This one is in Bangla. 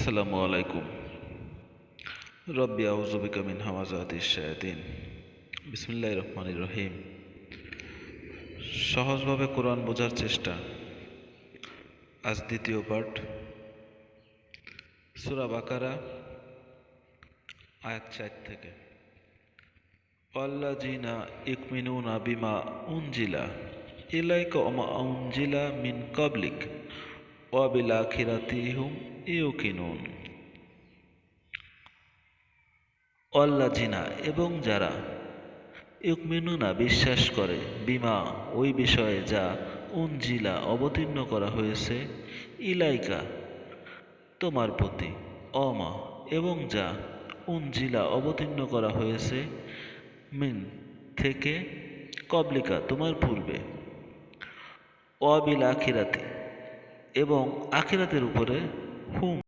আসসালামু আলাইকুম। রব্বি আউযু বিকা মিন হামাযাতিশ শায়াতিন। বিসমিল্লাহির রহমানির রহিম। সহজভাবে কোরআন বোঝার চেষ্টা। আজ দ্বিতীয় পাঠ, সূরা বাকারা, আয়াত 4 থেকে। ওয়াল্লাযীনা ইউমিনুনা বিমা উনজিলা ইলাইকা ওয়া মা উনজিলা মিন ক্বাবলিক ওয়া বিল আখিরাতি হুম ইউকিনুন। ওয়াল্লাযীনা এবং যারা, ইউমিনুনা বিশ্বাস করে, বিমা ওই বিষয়ে যা, উনজিলা অবতীর্ণ করা হয়েছে, ইলাইকা তোমার প্রতি, অমা এবং যা, উনজিলা অবতীর্ণ করা হয়েছে, মিন থেকে, কবলিকা তোমার পূর্বে, অবিল আখিরাতি এবং আখিরাতের উপরে, হুম